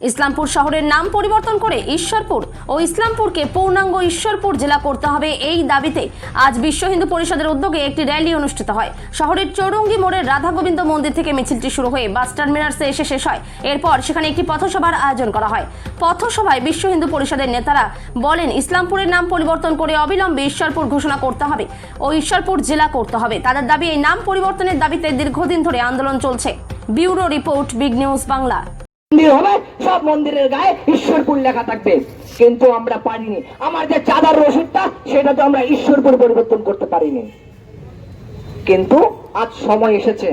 ইসলামপুর শহরের নাম পরিবর্তন করে ঈশ্বরপুর ও ইসলামপুরকে পূর্ণাঙ্গ ঈশ্বরপুর জেলা করতে হবে, এই দাবিতে আজ বিশ্ব হিন্দু পরিষদের উদ্যোগে একটি র্যালি অনুষ্ঠিত হয়। শহরের চৌরঙ্গি মোড়ের রাধা গোবিন্দ মন্দির থেকে মিছিলটি শুরু হয়ে বাস টার্মিনাসে এসে শেষ হয়। এরপর সেখানে একটি পথসভার আয়োজন করা হয়। পথসভায় বিশ্ব হিন্দু পরিষদের নেতারা বলেন, ইসলামপুরের নাম পরিবর্তন করে অবিলম্বে ঈশ্বরপুর ঘোষণা করতে হবে ও ঈশ্বরপুর জেলা করতে হবে। তাদের দাবি, এই নাম পরিবর্তনের দাবিতে দীর্ঘদিন ধরে আন্দোলন চলছে। Bureau report, big news Bangla. সব মন্দিরের গায়ে ঈশ্বরপুর লেখা থাকবে, কিন্তু আমরা পারিনি। আমার যে চাঁদার রসিদটা সেটা তো আমরা ঈশ্বরপুর পরিবর্তন করতে পারিনি। কিন্তু আজ সময় এসেছে,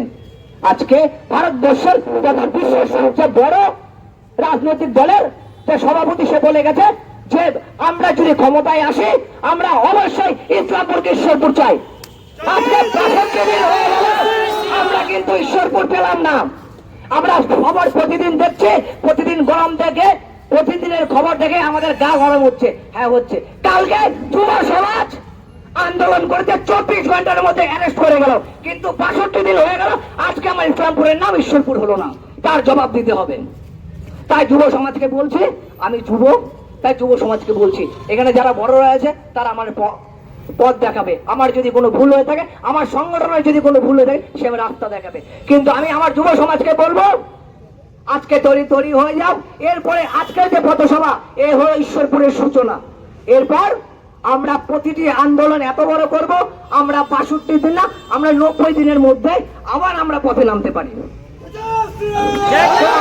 আজকে ভারতবর্ষের তথা বিশ্বের সবচেয়ে বড় রাজনৈতিক দলের যে সভাপতি সে বলে গেছে যে আমরা যদি ক্ষমতায় আসি আমরা অবশ্যই ইসলামপুরকে ঈশ্বরপুর চাই। আজকে 65 দিন হয়ে গেল, আমরা কিন্তু ঈশ্বরপুর পেলাম না। আমরা খবর প্রতিদিন দেখছি, প্রতিদিন গরম দেখে, প্রতিদিনের খবর দেখে আমাদের গা গরম হচ্ছে। হ্যাঁ হচ্ছে। কালকে যুব সমাজ আন্দোলন করেছে, 24 ঘন্টার মধ্যে অ্যারেস্ট করে গেল, কিন্তু 65 দিন হয়ে গেল, আজকে আমার ইসলামপুরের নাম ঈশ্বরপুর হলো না। তার জবাব দিতে হবে। তাই যুব সমাজকে বলছি, আমি যুব, তাই যুব সমাজকে বলছি, এখানে যারা বড় রয়েছে তারা আমার পথ দেখাবে। আমার যদি কোনো ভুল হয়ে থাকে, আমার সংগঠনের যদি কোনো ভুল হয়ে থাকে, সে আমার রাস্তা দেখাবে। কিন্তু আমি আমার যুব সমাজকে বলবো, আজকে তৈরি হয়ে যাও। এরপরে আজকের যে পথসভা, এ হলো ঈশ্বরপুরের সূচনা। এরপর আমরা প্রতিটি আন্দোলন এত বড় করব, আমরা 65 দিন না, আমরা 90 দিনের মধ্যে আবার আমরা পথে নামতে পারি।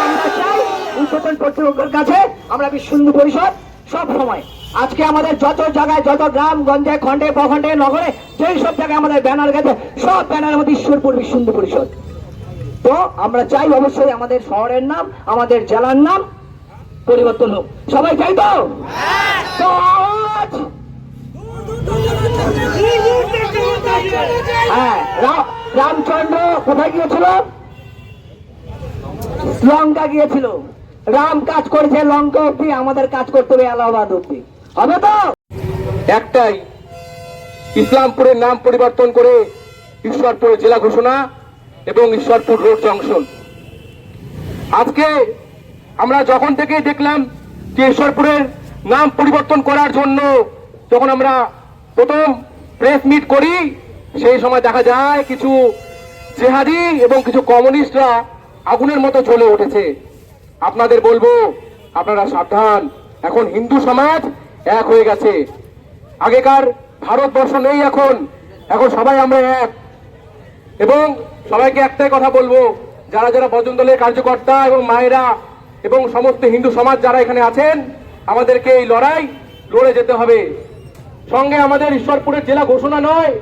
আমরা চাই উচ্চতন কর্তৃপক্ষের কাছে আমরা বিশ্ব হিন্দু পরিষদ সব সময়, আজকে আমাদের যত জায়গায়, যত গ্রাম গঞ্জে, খন্ডে প্রখণ্ডে, নগরে, যেই সব জায়গায় আমাদের ব্যানার গেছে, সব ব্যানারের মধ্যে ঈশ্বরপুর বিশ্ব হিন্দু পরিষদ। তো আমরা চাই অবশ্যই আমাদের শহরের নাম, আমাদের জেলার নাম পরিবর্তন হোক। সবাই চাই তো? তো আজ হ্যাঁ, রামচন্দ্র কোথায় গিয়েছিল? লঙ্কা গিয়েছিল। রাম কাজ করেছে লঙ্কা অব্দি, আমাদের কাজ করতে হবে এলাহাবাদ অব্দি। হবে তো? একটাই, ইসলামপুরের নাম পরিবর্তন করে ঈশ্বরপুর জেলা ঘোষণা এবং ঈশ্বরপুর রোড জংশন। আজকে আমরা যখন থেকে দেখলাম যে ঈশ্বরপুরের নাম পরিবর্তন করার জন্য যখন আমরা প্রথম প্রেস মিট করি, সেই সময় দেখা যায় কিছু জেহাদি এবং কিছু কমিউনিস্টরা আগুনের মতো জ্বলে উঠেছে। আপনাদের বলবো, আপনারা সাবধান। এখন হিন্দু সমাজ এক হয়ে গেছে। আগেকার ভারতবর্ষ নেই, এখন সবাই আমরা এক। এবং সবাইকে একটাই কথা বলবো, যারা যারা বজরং দলের কার্যকর্তা এবং মায়েরা এবং সমস্ত হিন্দু সমাজ যারা এখানে আছেন, আমাদেরকে এই লড়াই লড়ে যেতে হবে। সঙ্গে আমাদের ঈশ্বরপুরের জেলা ঘোষণা নয়,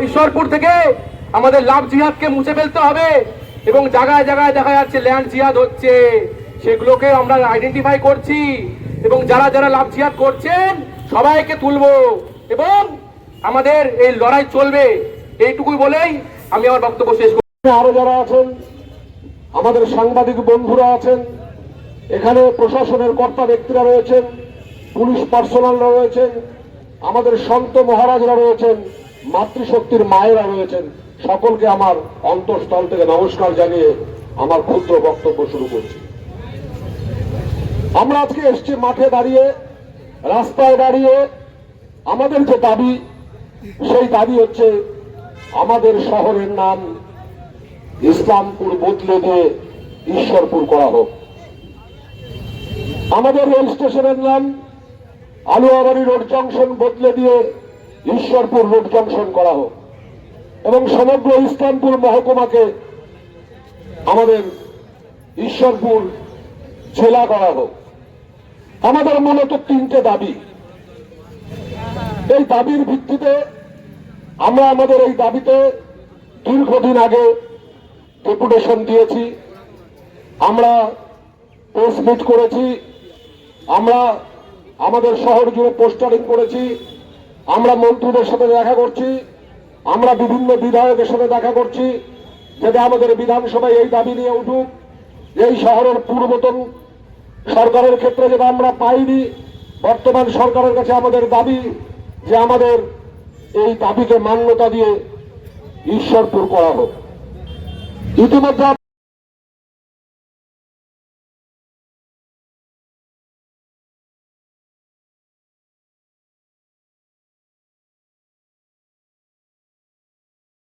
ঈশ্বরপুর থেকে আমাদের লাভ জিহাদকে মুছে ফেলতে হবে। এবং জায়গায় জায়গায় দেখা যাচ্ছে ল্যান্ড জিহাদ হচ্ছে, সেগুলোকে আমরা আইডেন্টিফাই করছি এবং যারা যারা লাভ জিহাদ করছেন সবাইকে তুলবো এবং আমাদের এই লড়াই চলবে। এইটুকুই বলেই আমি আমার বক্তব্য শেষ করছি। আরো যারা আছেন, আমাদের সাংবাদিক বন্ধুরা আছেন, এখানে প্রশাসনের কর্তা ব্যক্তিরা রয়েছেন, পুলিশ পার্সোনালরা রয়েছেন, আমাদের সন্ত মহারাজরা রয়েছেন, মাতৃশক্তির মায়েরা রয়েছেন, সকলকে আমার অন্তঃস্থল থেকে নমস্কার জানিয়ে আমার ক্ষুদ্র বক্তব্য শুরু করছি। আমরা আজকে এসছি মাঠে দাঁড়িয়ে, রাস্তায় দাঁড়িয়ে। আমাদের যে দাবি, সেই দাবি হচ্ছে আমাদের শহরের নাম ইসলামপুর বদলে দিয়ে ঈশ্বরপুর করা হোক। আমাদের রেল স্টেশনের নাম আলুয়াবাড়ি রোড জংশন বদলে দিয়ে ঈশ্বরপুর রোড জংশন করা হোক এবং সমগ্র ইসলামপুর মহকুমাকে আমাদের ঈশ্বরপুর জেলা করা হোক। আমাদের মূলত 3টে দাবি। এই দাবির ভিত্তিতে আমরা আমাদের এই দাবিতে দীর্ঘদিন আগে ডেপুটেশন দিয়েছি, আমরা প্রেস মিট করেছি, আমরা আমাদের শহর জুড়ে পোস্টারিং করেছি, আমরা মন্ত্রীদের সাথে দেখা করছি, আমরা বিভিন্ন বিধায়কের সাথে দেখা করছি, যাতে আমাদের বিধানসভায় এই দাবি নিয়ে উঠুক। এই শহরের পূর্বতন সরকারের ক্ষেত্রে যেটা আমরা পাইনি, বর্তমান সরকারের কাছে আমাদের দাবি যে আমাদের এই দাবিকে মান্যতা দিয়ে ঈশ্বরপুর করা হোক। ইতিমধ্যে